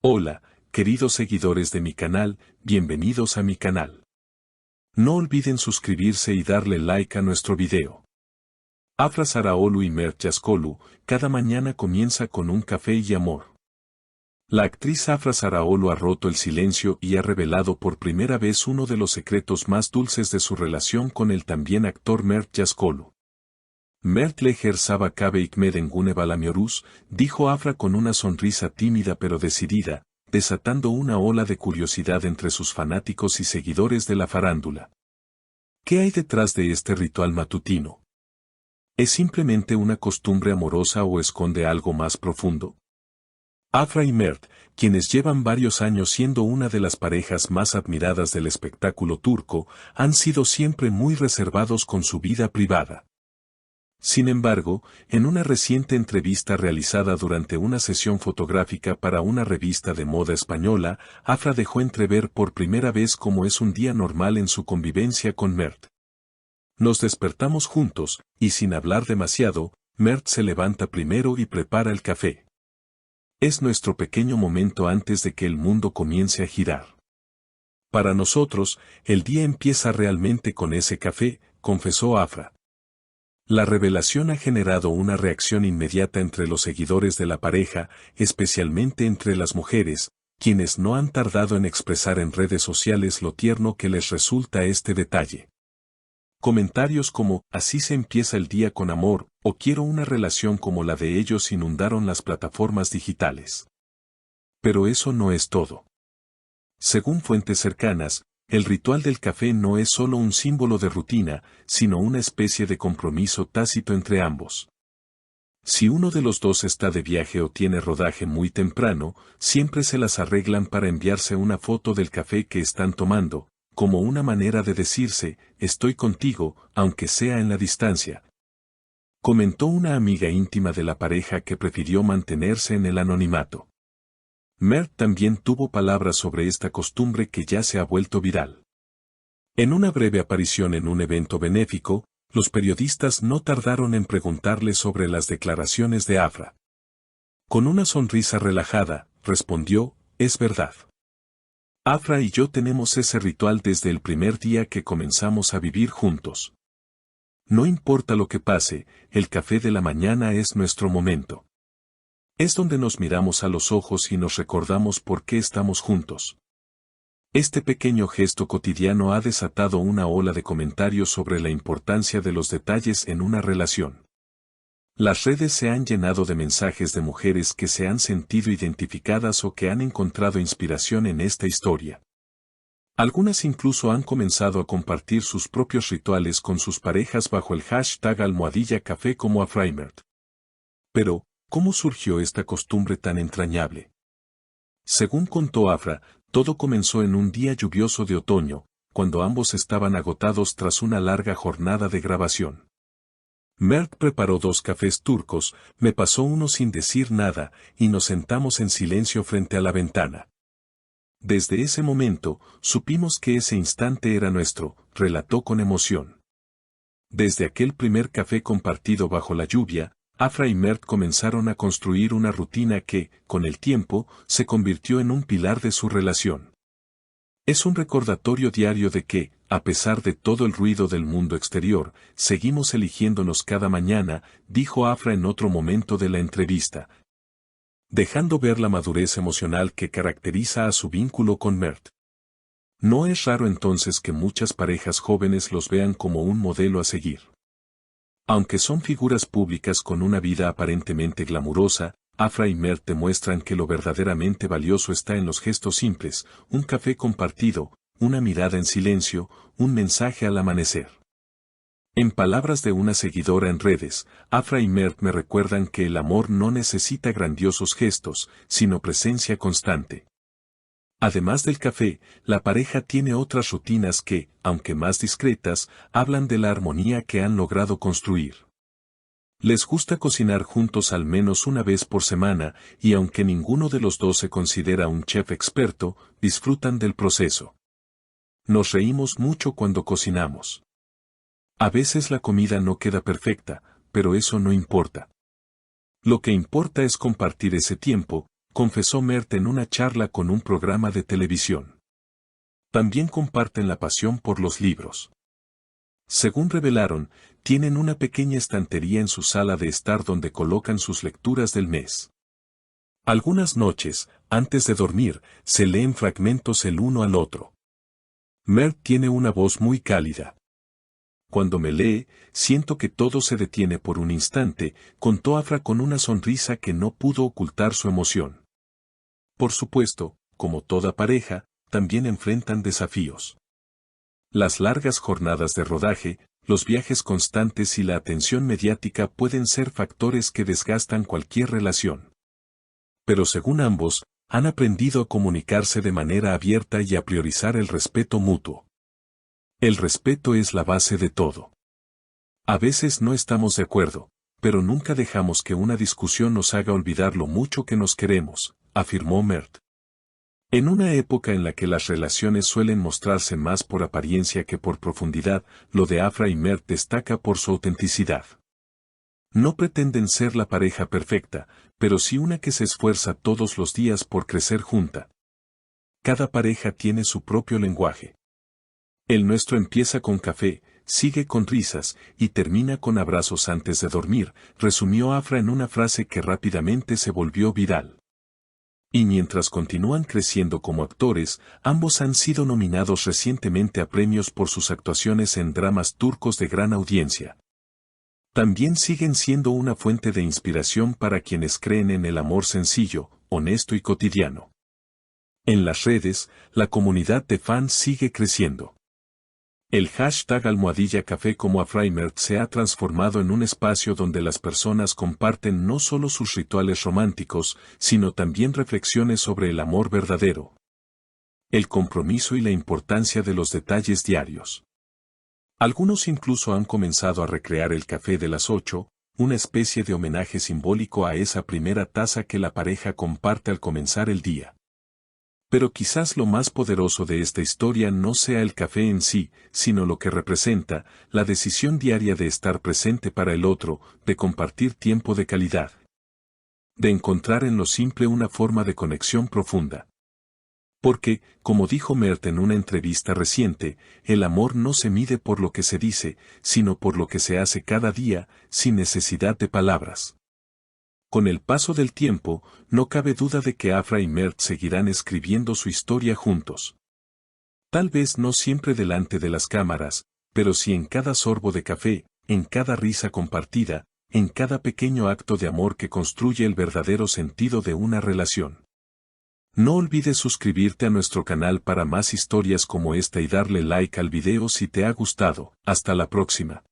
Hola, queridos seguidores de mi canal, bienvenidos a mi canal. No olviden suscribirse y darle like a nuestro video. Afra Saraholu y Mert Yazgholu, cada mañana comienza con un café y amor. La actriz Afra Saraholu ha roto el silencio y ha revelado por primera vez uno de los secretos más dulces de su relación con el también actor Mert Yazgholu. Mert leher saba kabe hikmeden gune balamioruz, dijo Afra con una sonrisa tímida pero decidida, desatando una ola de curiosidad entre sus fanáticos y seguidores de la farándula. ¿Qué hay detrás de este ritual matutino? ¿Es simplemente una costumbre amorosa o esconde algo más profundo? Afra y Mert, quienes llevan varios años siendo una de las parejas más admiradas del espectáculo turco, han sido siempre muy reservados con su vida privada. Sin embargo, en una reciente entrevista realizada durante una sesión fotográfica para una revista de moda española, Afra dejó entrever por primera vez cómo es un día normal en su convivencia con Mert. Nos despertamos juntos, y sin hablar demasiado, Mert se levanta primero y prepara el café. Es nuestro pequeño momento antes de que el mundo comience a girar. Para nosotros, el día empieza realmente con ese café, confesó Afra. La revelación ha generado una reacción inmediata entre los seguidores de la pareja, especialmente entre las mujeres, quienes no han tardado en expresar en redes sociales lo tierno que les resulta este detalle. Comentarios como, así se empieza el día con amor, o quiero una relación como la de ellos inundaron las plataformas digitales. Pero eso no es todo. Según fuentes cercanas, el ritual del café no es solo un símbolo de rutina, sino una especie de compromiso tácito entre ambos. Si uno de los dos está de viaje o tiene rodaje muy temprano, siempre se las arreglan para enviarse una foto del café que están tomando, como una manera de decirse, estoy contigo, aunque sea en la distancia. Comentó una amiga íntima de la pareja que prefirió mantenerse en el anonimato. Mert también tuvo palabras sobre esta costumbre que ya se ha vuelto viral. En una breve aparición en un evento benéfico, los periodistas no tardaron en preguntarle sobre las declaraciones de Afra. Con una sonrisa relajada, respondió, es verdad. Afra y yo tenemos ese ritual desde el primer día que comenzamos a vivir juntos. No importa lo que pase, el café de la mañana es nuestro momento. Es donde nos miramos a los ojos y nos recordamos por qué estamos juntos. Este pequeño gesto cotidiano ha desatado una ola de comentarios sobre la importancia de los detalles en una relación. Las redes se han llenado de mensajes de mujeres que se han sentido identificadas o que han encontrado inspiración en esta historia. Algunas incluso han comenzado a compartir sus propios rituales con sus parejas bajo el hashtag #café como Afra y Mert. Pero, ¿cómo surgió esta costumbre tan entrañable? Según contó Afra, todo comenzó en un día lluvioso de otoño, cuando ambos estaban agotados tras una larga jornada de grabación. Mert preparó 2 cafés turcos, me pasó uno sin decir nada, y nos sentamos en silencio frente a la ventana. Desde ese momento, supimos que ese instante era nuestro, relató con emoción. Desde aquel primer café compartido bajo la lluvia, Afra y Mert comenzaron a construir una rutina que, con el tiempo, se convirtió en un pilar de su relación. Es un recordatorio diario de que, a pesar de todo el ruido del mundo exterior, seguimos eligiéndonos cada mañana, dijo Afra en otro momento de la entrevista, dejando ver la madurez emocional que caracteriza a su vínculo con Mert. No es raro entonces que muchas parejas jóvenes los vean como un modelo a seguir. Aunque son figuras públicas con una vida aparentemente glamurosa, Afra y Mert demuestran que lo verdaderamente valioso está en los gestos simples, un café compartido, una mirada en silencio, un mensaje al amanecer. En palabras de una seguidora en redes, Afra y Mert me recuerdan que el amor no necesita grandiosos gestos, sino presencia constante. Además del café, la pareja tiene otras rutinas que, aunque más discretas, hablan de la armonía que han logrado construir. Les gusta cocinar juntos al menos una vez por semana, y aunque ninguno de los dos se considera un chef experto, disfrutan del proceso. Nos reímos mucho cuando cocinamos. A veces la comida no queda perfecta, pero eso no importa. Lo que importa es compartir ese tiempo, confesó Mert en una charla con un programa de televisión. También comparten la pasión por los libros. Según revelaron, tienen una pequeña estantería en su sala de estar donde colocan sus lecturas del mes. Algunas noches, antes de dormir, se leen fragmentos el uno al otro. Mert tiene una voz muy cálida. Cuando me lee, siento que todo se detiene por un instante, contó Afra con una sonrisa que no pudo ocultar su emoción. Por supuesto, como toda pareja, también enfrentan desafíos. Las largas jornadas de rodaje, los viajes constantes y la atención mediática pueden ser factores que desgastan cualquier relación. Pero según ambos, han aprendido a comunicarse de manera abierta y a priorizar el respeto mutuo. El respeto es la base de todo. A veces no estamos de acuerdo, pero nunca dejamos que una discusión nos haga olvidar lo mucho que nos queremos, afirmó Mert. En una época en la que las relaciones suelen mostrarse más por apariencia que por profundidad, lo de Afra y Mert destaca por su autenticidad. No pretenden ser la pareja perfecta, pero sí una que se esfuerza todos los días por crecer junta. Cada pareja tiene su propio lenguaje. El nuestro empieza con café, sigue con risas y termina con abrazos antes de dormir, resumió Afra en una frase que rápidamente se volvió viral. Y mientras continúan creciendo como actores, ambos han sido nominados recientemente a premios por sus actuaciones en dramas turcos de gran audiencia. También siguen siendo una fuente de inspiración para quienes creen en el amor sencillo, honesto y cotidiano. En las redes, la comunidad de fans sigue creciendo. El hashtag #café como Afra y Mert se ha transformado en un espacio donde las personas comparten no solo sus rituales románticos, sino también reflexiones sobre el amor verdadero, el compromiso y la importancia de los detalles diarios. Algunos incluso han comenzado a recrear el café de las 8, una especie de homenaje simbólico a esa primera taza que la pareja comparte al comenzar el día. Pero quizás lo más poderoso de esta historia no sea el café en sí, sino lo que representa, la decisión diaria de estar presente para el otro, de compartir tiempo de calidad. De encontrar en lo simple una forma de conexión profunda. Porque, como dijo Mert en una entrevista reciente, el amor no se mide por lo que se dice, sino por lo que se hace cada día, sin necesidad de palabras. Con el paso del tiempo, no cabe duda de que Afra y Mert seguirán escribiendo su historia juntos. Tal vez no siempre delante de las cámaras, pero sí en cada sorbo de café, en cada risa compartida, en cada pequeño acto de amor que construye el verdadero sentido de una relación. No olvides suscribirte a nuestro canal para más historias como esta y darle like al video si te ha gustado. Hasta la próxima.